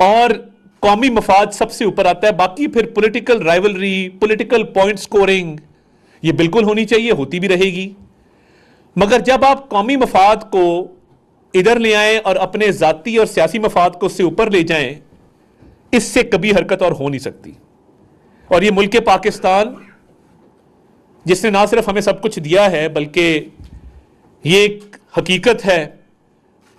और कौमी मफाद सबसे ऊपर आता है, बाकी फिर political rivalry, political point scoring ये बिल्कुल होनी चाहिए, होती भी रहेगी। मगर जब आप कौमी मफाद को इधर ले आएं और अपने जाती और सियासी मफाद को उससे ऊपर ले जाएं, इससे कभी हरकत और हो नहीं सकती। और ये मुल्क पाकिस्तान जिसने ना सिर्फ हमें सब कुछ दिया है बल्कि ये एक हकीकत है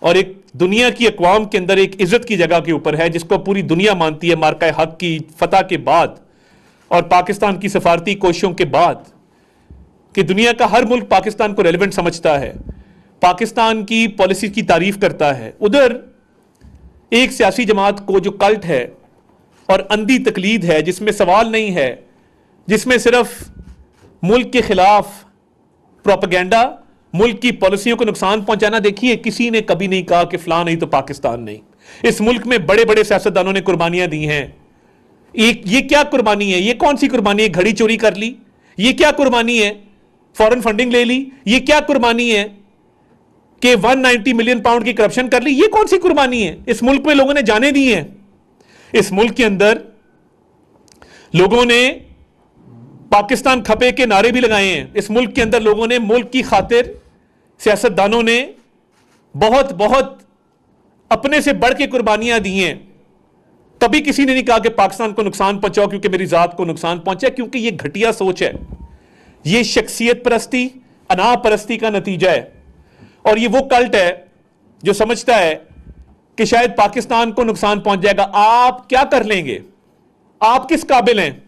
और एक दुनिया की अक़वाम के अंदर एक इज्जत की जगह के ऊपर है, जिसको पूरी दुनिया मानती है मार्का हक की फतह के बाद और पाकिस्तान की सफारती कोशिशों के बाद, कि दुनिया का हर मुल्क पाकिस्तान को रेलेवेंट समझता है, पाकिस्तान की पॉलिसी की तारीफ करता है। उधर एक सियासी जमात को जो कल्ट है और अंधी तकलीद है, जिसमें सवाल नहीं है, जिसमें सिर्फ मुल्क के खिलाफ प्रोपेगेंडा, मुल्क की पॉलिसियों को नुकसान पहुंचाना। देखिए, किसी ने कभी नहीं कहा कि फलां नहीं तो पाकिस्तान नहीं। इस मुल्क में बड़े बड़े सियासतदानों ने कुर्बानियां दी हैं। ये क्या कुर्बानी है? ये कौन सी कुर्बानी है? घड़ी चोरी कर ली? ये क्या कुर्बानी है? फॉरेन फंडिंग ले ली? ये क्या कुर्बानी है कि 190 मिलियन पाउंड की करप्शन कर ली? ये कौन सी कुर्बानी है? इस मुल्क में लोगों ने जाने दी हैं। इस मुल्क के अंदर लोगों ने पाकिस्तान खपे के नारे भी लगाए हैं। इस मुल्क के अंदर लोगों ने मुल्क की खातिर, सियासतदानों ने बहुत बहुत अपने से बढ़ के कुर्बानियां दी हैं। कभी किसी ने नहीं कहा कि पाकिस्तान को नुकसान पहुंचाओ क्योंकि मेरी जात को नुकसान पहुंचा, क्योंकि यह घटिया सोच है, यह शख्सियत परस्ती, अना परस्ती का नतीजा है। और यह वो कल्ट है जो समझता है कि शायद पाकिस्तान को नुकसान पहुंच जाएगा। आप क्या कर लेंगे? आप किस काबिल हैं?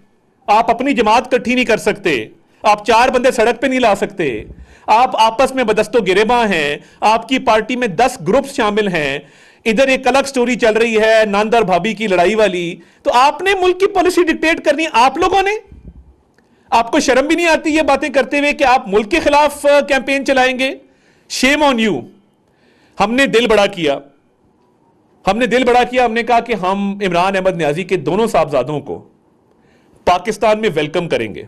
आप अपनी जमात इकट्ठी नहीं कर सकते, आप 4 बंदे सड़क पे नहीं ला सकते, आप आपस में बदस्तो गिरेबां हैं, आपकी पार्टी में 10 ग्रुप्स शामिल हैं, इधर एक अलग स्टोरी चल रही है नंद और भाभी की लड़ाई वाली। तो आपने मुल्क की पॉलिसी डिक्टेट करनी, आप लोगों ने। आपको शर्म भी नहीं आती ये बातें करते हुए कि आप मुल्क के खिलाफ कैंपेन चलाएंगे? Shame on you. हमने दिल बड़ा किया, हमने कहा कि हम इमरान अहमद न्याजी के दोनों साहबजादों को पाकिस्तान में वेलकम करेंगे,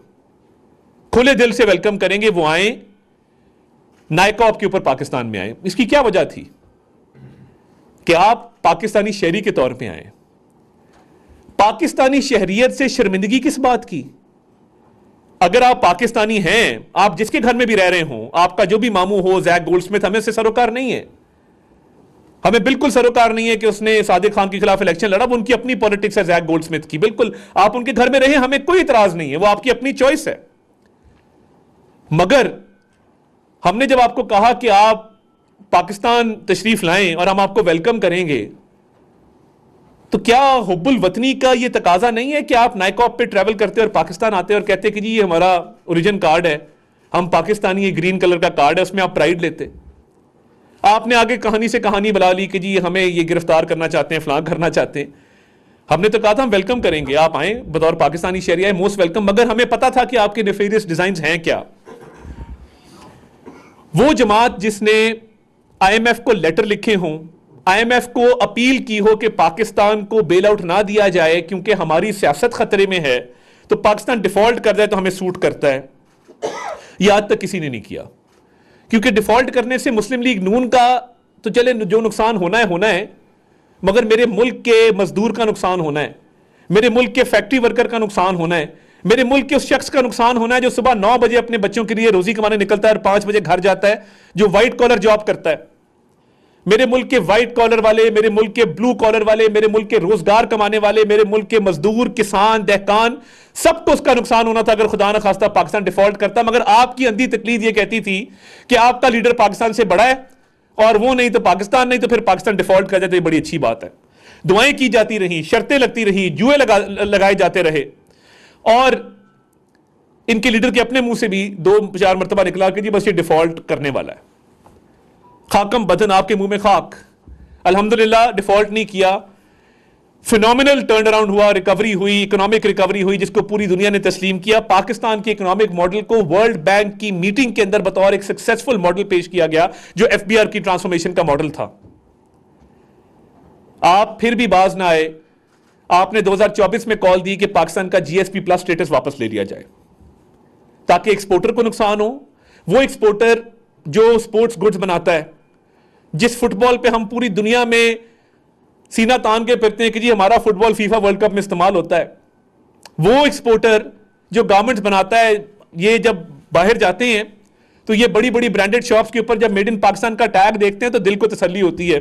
खुले दिल से वेलकम करेंगे। वो आए, नायकॉब के ऊपर पाकिस्तान में आए। इसकी क्या वजह थी कि आप पाकिस्तानी शहरी के तौर पे आए? पाकिस्तानी शहरियत से शर्मिंदगी किस बात की? अगर आप पाकिस्तानी हैं, आप जिसके घर में भी रह रहे हो, आपका जो भी मामू हो, जैक गोल्डस्मिथ, हमें उससे सरोकार नहीं है। हमें बिल्कुल सरोकार नहीं है कि उसने सादिक खान के खिलाफ इलेक्शन लड़ा। वो उनकी अपनी पॉलिटिक्स है जैक गोल्डस्मिथ की। बिल्कुल आप उनके घर में रहे, हमें कोई इतराज नहीं है, वो आपकी अपनी चॉइस है। मगर हमने जब आपको कहा कि आप पाकिस्तान तशरीफ लाएं और हम आपको वेलकम करेंगे, तो क्या हुब्बुल वतनी का यह तकाजा नहीं है कि आप नायकॉब पे ट्रैवल करते और पाकिस्तान आते और कहते कि जी ये हमारा ओरिजिन कार्ड है, हम पाकिस्तानी, ये ग्रीन कलर का कार्ड है, उसमें आप प्राइड लेते। आपने आगे कहानी से कहानी बुला ली कि जी हमें ये गिरफ्तार करना चाहते हैं, फलां करना चाहते हैं। हमने तो कहा था हम वेलकम करेंगे, आप आए बतौर पाकिस्तानी शहरी, आए, मोस्ट वेलकम। मगर हमें पता था कि आपके नेफेरियस डिजाइन हैं क्या। वो जमात जिसने IMF को लेटर लिखे हों, IMF को अपील की हो कि पाकिस्तान को बेल आउट ना दिया जाए क्योंकि हमारी सियासत खतरे में है, तो पाकिस्तान डिफॉल्ट कर जाए तो हमें सूट करता है, यह आज तक किसी ने नहीं किया। क्योंकि डिफॉल्ट करने से मुस्लिम लीग नून का तो चले, जो नुकसान होना है, मगर मेरे मुल्क के मजदूर का नुकसान होना है, मेरे मुल्क के फैक्ट्री वर्कर का नुकसान होना है, मेरे मुल्क के उस शख्स का नुकसान होना है जो सुबह 9 बजे अपने बच्चों के लिए रोजी कमाने निकलता है और 5 बजे घर जाता है, जो व्हाइट कॉलर जॉब करता है। मेरे मुल्क के व्हाइट कॉलर वाले, मेरे मुल्क के ब्लू कॉलर वाले, मेरे मुल्क के रोजगार कमाने वाले, मेरे मुल्क के मजदूर, किसान, दहकान, सबको उसका नुकसान होना था अगर खुदा न खास्ता पाकिस्तान डिफॉल्ट करता। मगर आपकी अंधी तकलीद यह कहती थी कि आपका लीडर पाकिस्तान से बड़ा है और वो नहीं तो पाकिस्तान नहीं, तो फिर पाकिस्तान डिफॉल्ट कर जाए तो ये बड़ी अच्छी बात है। दुआएं की जाती रही, शर्तें लगती रही, जुए लगाए जाते रहे। और इनके लीडर के अपने मुंह से भी 2-4 मरतबा निकला कि जी बस ये डिफॉल्ट करने वाला है। खाकम बदन, आपके मुंह में खाक। अल्हम्दुलिल्लाह डिफॉल्ट नहीं किया, फिनोमिनल टर्न अराउंड हुआ, रिकवरी हुई, इकोनॉमिक रिकवरी हुई, जिसको पूरी दुनिया ने तस्लीम किया। पाकिस्तान के इकोनॉमिक मॉडल को वर्ल्ड बैंक की मीटिंग के अंदर बतौर एक सक्सेसफुल मॉडल पेश किया गया जो FBR की ट्रांसफॉर्मेशन का मॉडल था। आप फिर भी बाज ना आए। आपने 2024 में कॉल दी कि पाकिस्तान का GSP प्लस स्टेटस वापस ले लिया जाए ताकि एक्सपोर्टर को नुकसान हो। वो एक्सपोर्टर जो स्पोर्ट्स गुड्स बनाता है, जिस फुटबॉल पे हम पूरी दुनिया में सीना तान के फिरते हैं कि जी हमारा फुटबॉल फीफा वर्ल्ड कप में इस्तेमाल होता है। वो एक्सपोर्टर जो गारमेंट्स बनाता है, ये जब बाहर जाते हैं तो ये बड़ी बड़ी ब्रांडेड शॉप्स के ऊपर जब मेड इन पाकिस्तान का टैग देखते हैं तो दिल को तसल्ली होती है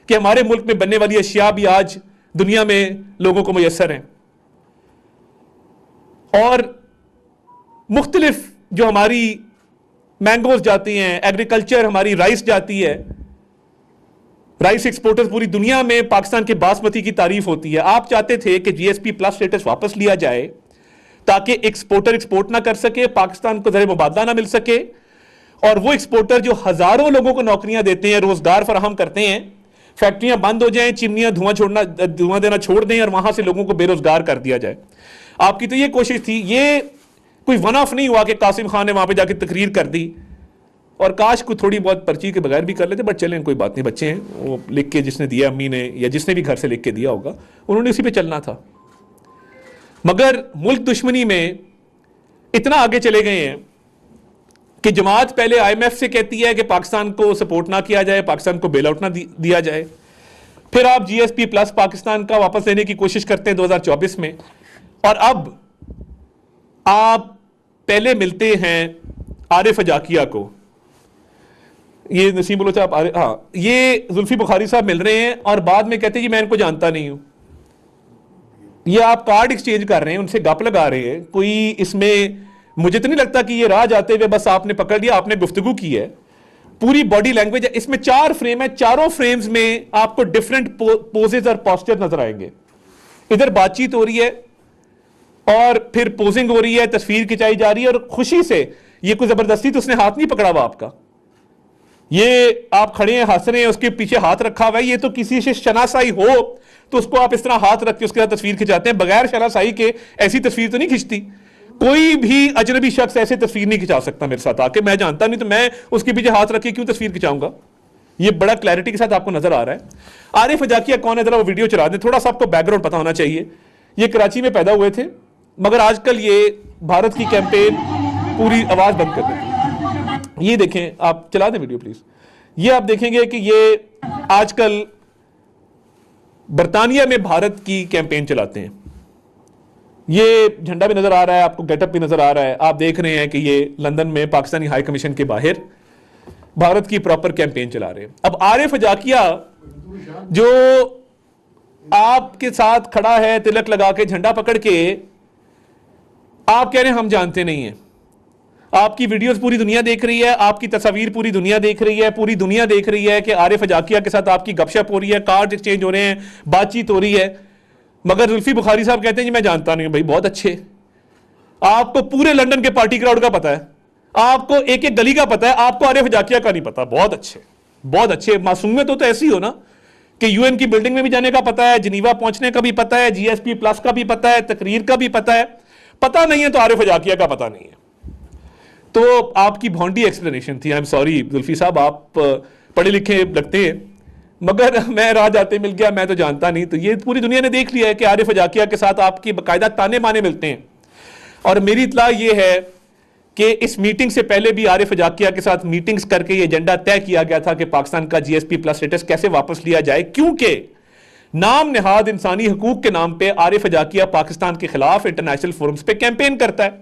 कि हमारे मुल्क में बनने वाली अशिया भी आज दुनिया में लोगों को मुयस्सर हैं। और मुख्तलिफ जो हमारी मैंगोज जाती हैं, एग्रीकल्चर, हमारी राइस जाती है, राइस एक्सपोर्टर्स पूरी दुनिया में पाकिस्तान के बासमती की तारीफ होती है। आप चाहते थे कि जीएसपी प्लस स्टेटस वापस लिया जाए ताकि एक्सपोर्टर एक्सपोर्ट ना कर सके, पाकिस्तान को ज़र मुबादला ना मिल सके, और वो एक्सपोर्टर जो हजारों लोगों को नौकरियां देते हैं, रोजगार फराहम करते हैं, फैक्ट्रियां बंद हो जाएं, चिमनियां धुआं देना छोड़ दें और वहां से लोगों को बेरोजगार कर दिया जाए। आपकी तो ये कोशिश थी। ये कोई वन ऑफ नहीं हुआ कि कासिम खान ने वहां पे जाके तकरीर कर दी, और काश को थोड़ी बहुत पर्ची के बगैर भी कर लेते, बट चलें कोई बात नहीं, बच्चे हैं, वो लिख के जिसने दिया, अम्मी ने या जिसने भी घर से लिख के दिया होगा, उन्होंने उसी पे चलना था। मगर मुल्क दुश्मनी में इतना आगे चले गए हैं कि जमात पहले IMF से कहती है कि पाकिस्तान को सपोर्ट ना किया जाए, पाकिस्तान को बेल आउट ना दिया जाए, फिर आप GSP प्लस पाकिस्तान का वापस लेने की कोशिश करते हैं 2024 में, और अब आप पहले मिलते हैं आरिफ अजाकिया को। ये नसीम बोलो साहब, हाँ, ये जुल्फी बुखारी साहब मिल रहे हैं और बाद में कहते हैं कि मैं इनको जानता नहीं हूं। ये आप कार्ड एक्सचेंज कर रहे हैं, उनसे गप लगा रहे हैं। कोई इसमें मुझे तो नहीं लगता कि ये राह जाते हुए बस आपने पकड़ लिया, आपने गुफ्तगू की है। पूरी बॉडी लैंग्वेज है, इसमें 4 फ्रेम है, चारों फ्रेम्स में आपको डिफरेंट पोजेज और पोस्चर नजर आएंगे। इधर बातचीत हो रही है और फिर पोजिंग हो रही है, तस्वीर खिंचाई जा रही है, और खुशी से, ये कोई जबरदस्ती तो उसने हाथ नहीं पकड़ा हुआ आपका, ये आप खड़े हैं, हंस रहे हैं, उसके पीछे हाथ रखा हुआ है। ये तो किसी से शनासाई हो तो उसको आप इस तरह हाथ रख के उसके साथ तस्वीर खिंचाते हैं, बगैर शनासाई के ऐसी तस्वीर तो नहीं खिंचती। कोई भी अजनबी शख्स ऐसे तस्वीर नहीं खिंचा सकता मेरे साथ आके, मैं जानता नहीं तो मैं उसके पीछे हाथ रख के क्यों तस्वीर खिंचाऊंगा। ये बड़ा क्लैरिटी के साथ आपको नजर आ रहा है। आरिफ अजाकिया कौन है, जरा वो वीडियो चला दें, थोड़ा सा आपको बैकग्राउंड पता होना चाहिए। ये कराची में पैदा हुए थे, मगर आजकल ये भारत की कैंपेन पूरी आवाज बंद कर देती। ये देखें, आप चला दें वीडियो प्लीज। ये आप देखेंगे कि ये आजकल बर्तानिया में भारत की कैंपेन चलाते हैं। ये झंडा भी नजर आ रहा है आपको, गेटअप भी नजर आ रहा है। आप देख रहे हैं कि ये लंदन में पाकिस्तानी हाई कमीशन के बाहर भारत की प्रॉपर कैंपेन चला रहे हैं। अब आरिफ अजाकिया जो आपके साथ खड़ा है तिलक लगा के, झंडा पकड़ के, आप कह रहे हैं हम जानते नहीं हैं। आपकी वीडियोस पूरी दुनिया देख रही है, आपकी तस्वीर पूरी दुनिया देख रही है, पूरी दुनिया देख रही है कि आरिफ अजाकिया के साथ आपकी गपशप हो रही है, कार्ड एक्सचेंज हो रहे हैं, बातचीत हो रही है। मगर जुल्फी बुखारी साहब कहते हैं जी मैं जानता नहीं हूं। भाई बहुत अच्छे, आपको पूरे लंदन के पार्टी क्राउड का पता है, आपको एक एक गली का पता है, आपको आरिफ अजाकिया का नहीं पता। बहुत अच्छे, बहुत अच्छे। मासूमियत तो ऐसी हो ना कि यूएन की बिल्डिंग में भी जाने का पता है, जिनीवा पहुंचने का भी पता है, GSP प्लस का भी पता है, तकरीर का भी पता है। पता नहीं है तो आरिफ अजाकिया का पता नहीं है। तो आपकी भौंडी एक्सप्लेनेशन थी। आई एम सॉरी जुल्फी साहब, आप पढ़े लिखे लगते हैं, मगर मैं राह जाते मिल गया, मैं तो जानता नहीं। तो ये पूरी दुनिया ने देख लिया है कि आरिफ अजाकिया के साथ आपकी बाकायदा ताने माने मिलते हैं। और मेरी इत्तला ये है कि इस मीटिंग से पहले भी आरिफ अजाकिया के साथ मीटिंग्स करके ये एजेंडा तय किया गया था कि पाकिस्तान का GSP प्लस स्टेटस कैसे वापस लिया जाए, क्योंकि नाम निहाद इंसानी हकूक के नाम पे आरिफ अजाकिया पाकिस्तान के खिलाफ इंटरनेशनल फोरम्स पे कैंपेन करता है।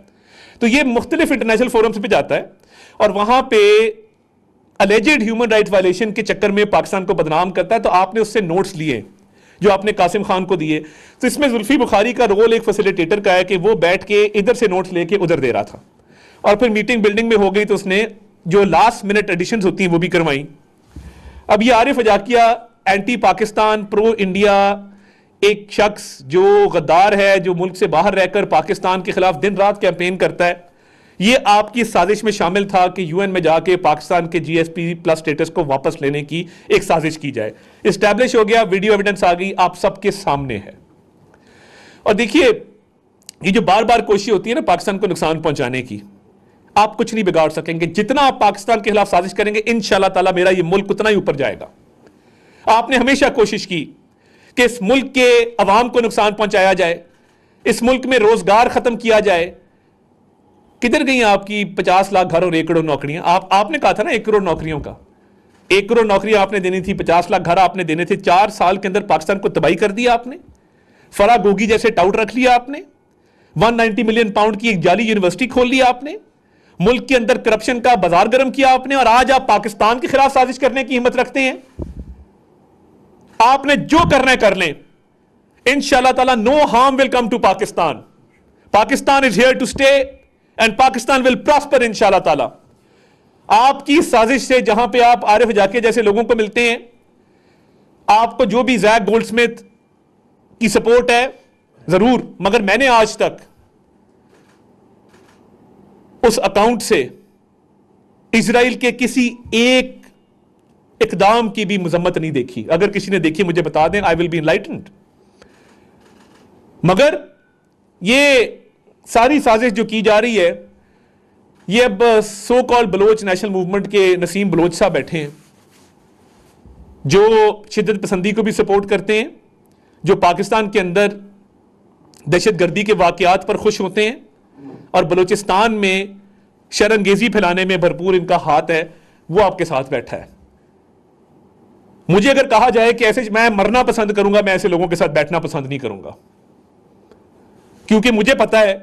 तो ये मुख्तलिफ इंटरनेशनल फोरम्स पे जाता है और वहां पे अलेजेड ह्यूमन राइट वायलेशन के चक्कर में पाकिस्तान को बदनाम करता है। तो आपने उससे नोट्स लिए जो आपने कासिम खान को दिए। तो इसमें जुल्फी बुखारी का रोल एक फैसिलिटेटर का है कि वो बैठ के इधर से नोट्स लेके उधर दे रहा था, और फिर मीटिंग बिल्डिंग में हो गई तो उसने जो लास्ट मिनट एडिशंस होती हैं वो भी करवाई। अब ये Arif Ajakia anti Pakistan, pro India एक शख्स जो गद्दार है, जो मुल्क से बाहर रहकर पाकिस्तान के खिलाफ दिन रात कैंपेन करता है, ये आपकी साजिश में शामिल था कि यूएन में जाके पाकिस्तान के GSP प्लस स्टेटस को वापस लेने की एक साजिश की जाए। इस्टेब्लिश हो गया, वीडियो एविडेंस आ गई, आप सबके सामने है। और देखिए, ये जो बार बार कोशिश होती है ना पाकिस्तान को नुकसान पहुंचाने की, आप कुछ नहीं बिगाड़ सकेंगे। जितना आप पाकिस्तान के खिलाफ साजिश करेंगे, इंशाअल्लाह ताला मेरा ये मुल्क उतना ही ऊपर जाएगा। आपने हमेशा कोशिश की कि इस मुल्क के अवाम को नुकसान पहुंचाया जाए, इस मुल्क में रोजगार खत्म किया जाए। किधर गई आपकी 50 लाख घर और 1 करोड़ नौकरियां? आपने कहा था ना 1 करोड़ नौकरियों का, 1 करोड़ नौकरियां आपने देनी थी, 50 लाख घर आपने देने थे। 4 साल के अंदर पाकिस्तान को तबाही कर दिया आपने। फराह गोगी जैसे टाउट रख लिया आपने। 190 मिलियन पाउंड की एक जाली यूनिवर्सिटी खोल लिया आपने। मुल्क के अंदर करप्शन का बाजार गर्म किया आपने, और आज आप पाकिस्तान के खिलाफ साजिश करने की हिम्मत रखते हैं। आपने जो करना है कर लें, इंशाअल्लाह ताला no harm will come to Pakistan. Pakistan is here to stay and Pakistan will prosper इंशाअल्लाह ताला। आपकी साजिश से जहां पे आप आरिफ जाके जैसे लोगों को मिलते हैं, आपको जो भी जैक गोल्डस्मिथ की सपोर्ट है जरूर, मगर मैंने आज तक उस अकाउंट से इजराइल के किसी एक इकदाम की भी मजम्मत नहीं देखी। अगर किसी ने देखी मुझे बता दें, आई विल बी इनलाइटेंड। मगर ये सारी साजिश जो की जा रही है, ये अब so called Baloch national movement के नसीम बलोच साहब बैठे हैं, जो शिद्दत पसंदी को भी सपोर्ट करते हैं, जो पाकिस्तान के अंदर दहशतगर्दी के वाकयात पर खुश होते हैं, और बलूचिस्तान में शरंगेजी फैलाने में भरपूर इनका हाथ है, वो आपके साथ बैठा है। मुझे अगर कहा जाए कि ऐसे मैं मरना पसंद करूंगा, मैं ऐसे लोगों के साथ बैठना पसंद नहीं करूंगा, क्योंकि मुझे पता है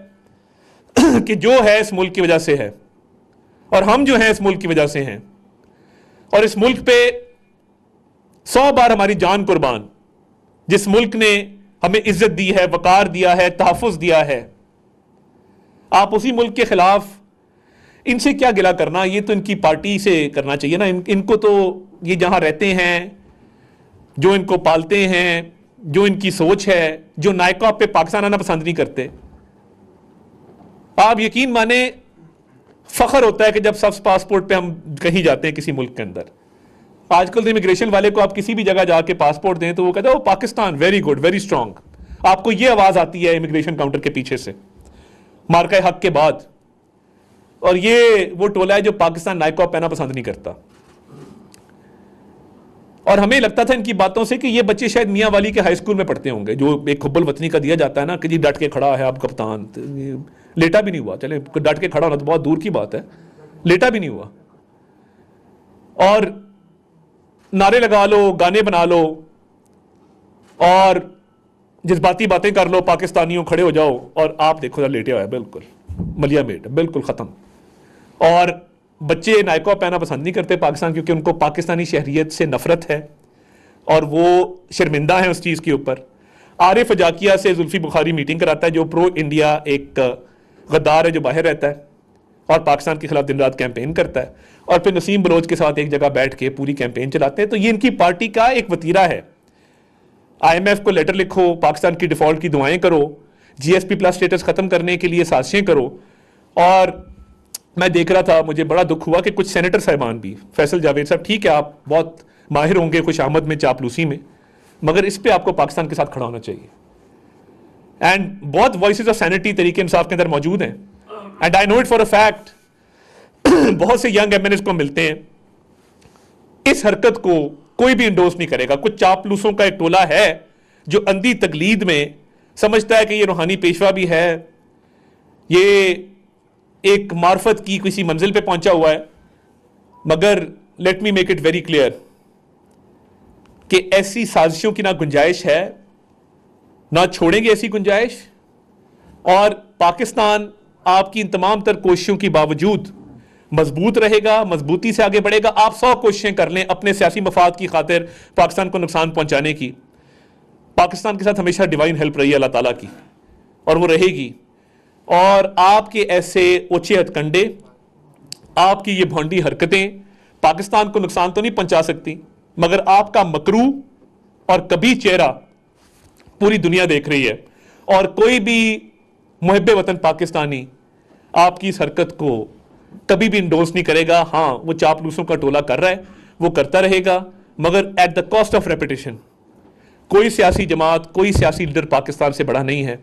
कि जो है इस मुल्क की वजह से है, और हम जो हैं इस मुल्क की वजह से हैं, और इस मुल्क पे 100 बार हमारी जान कुर्बान। जिस मुल्क ने हमें इज्जत दी है, वकार दिया है, तहफ़्फ़ुज़ दिया है, आप उसी मुल्क के खिलाफ इनसे क्या गिला करना? ये तो इनकी पार्टी से करना चाहिए ना। इनको तो ये जहां रहते हैं, जो इनको पालते हैं, जो इनकी सोच है, जो नायका पे पाकिस्तान आना पसंद नहीं करते। आप यकीन माने फख्र होता है कि जब सब पासपोर्ट पे हम कहीं जाते हैं किसी मुल्क के अंदर। आजकल तो इमिग्रेशन वाले को आप किसी भी जगह जाके पासपोर्ट दें तो वो कहते हैं Pakistan very good, very strong. आपको ये आवाज आती है इमिग्रेशन काउंटर के पीछे से मार्का हक के बाद। और ये वो टोला है जो पाकिस्तान नायका पहना पसंद नहीं करता। और हमें लगता था इनकी बातों से कि ये बच्चे शायद मियां वाली के हाई स्कूल में पढ़ते होंगे, जो एक खुब्बुल वतनी का दिया जाता है ना कि जी डट के खड़ा है आप कप्तान। लेटा भी नहीं हुआ, चले डट के खड़ा होना तो बहुत दूर की बात है, लेटा भी नहीं हुआ। और नारे लगा लो, गाने बना लो, और जज्बाती बातें कर लो, पाकिस्तानियों खड़े हो जाओ, और आप देखो लेटे हुआ है बिल्कुल मलिया मेट, बिल्कुल खत्म। और बच्चे नायका पहना पसंद नहीं करते पाकिस्तान, क्योंकि उनको पाकिस्तानी शहरियत से नफरत है और वो शर्मिंदा है उस चीज़ के ऊपर। आरिफ जाकिया से जुल्फी बुखारी मीटिंग कराता है, जो प्रो इंडिया एक गद्दार है जो बाहर रहता है और पाकिस्तान के खिलाफ दिन रात कैंपेन करता है, और फिर नसीम बलोच के साथ एक जगह बैठ के पूरी कैंपेन चलाते हैं। तो ये इनकी पार्टी का एक वतीरा है। IMF को लेटर लिखो, पाकिस्तान की डिफॉल्ट की दुआएं करो, GSP+ स्टेटस खत्म करने के लिए साजिशें करो। और मैं देख रहा था, मुझे बड़ा दुख हुआ कि कुछ सेनेटर साहिबान भी, फैसल जावेद साहब, ठीक है आप बहुत माहिर होंगे खुश आमद में, चापलूसी में, मगर इस पे आपको पाकिस्तान के साथ खड़ा होना चाहिए। एंड बहुत वॉइसेस ऑफ सैनिटी, तरीके इंसाफ के अंदर मौजूद हैं, and I know it for a fact. बहुत से यंग MNAs को मिलते हैं, इस हरकत को कोई भी इंडोर्स नहीं करेगा। कुछ चापलूसों का एक टोला है जो अंधी तकलीद में समझता है कि ये रूहानी पेशवा भी है, ये एक मार्फत की किसी मंजिल पे पहुंचा हुआ है। मगर let me make it very clear कि ऐसी साजिशों की ना गुंजाइश है, ना छोड़ेंगे ऐसी गुंजाइश। और पाकिस्तान आपकी इन तमाम तर कोशिशों के बावजूद मजबूत रहेगा, मजबूती से आगे बढ़ेगा। आप 100 कोशिशें कर लें अपने सियासी मफाद की खातिर पाकिस्तान को नुकसान पहुंचाने की, पाकिस्तान के साथ हमेशा डिवाइन हेल्प रही है अल्लाह ताला की, और वो रहेगी। और आपके ऐसे ओछे हथकंडे, आपकी ये भोंडी हरकतें पाकिस्तान को नुकसान तो नहीं पहुंचा सकती, मगर आपका मकरू और कभी चेहरा पूरी दुनिया देख रही है। और कोई भी मुहिब्बे वतन पाकिस्तानी आपकी इस हरकत को कभी भी इंडोर्स नहीं करेगा। हाँ, वो चापलूसों का टोला कर रहा है, वो करता रहेगा, मगर at the cost of reputation. कोई सियासी जमात, कोई सियासी लीडर पाकिस्तान से बड़ा नहीं है,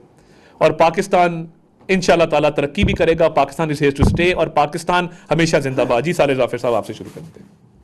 और पाकिस्तान इंशाअल्लाह ताला तरक्की भी करेगा। Pakistan is here to stay, और पाकिस्तान हमेशा जिंदाबाद। जी साले जाफिर साहब, आपसे शुरू करते हैं।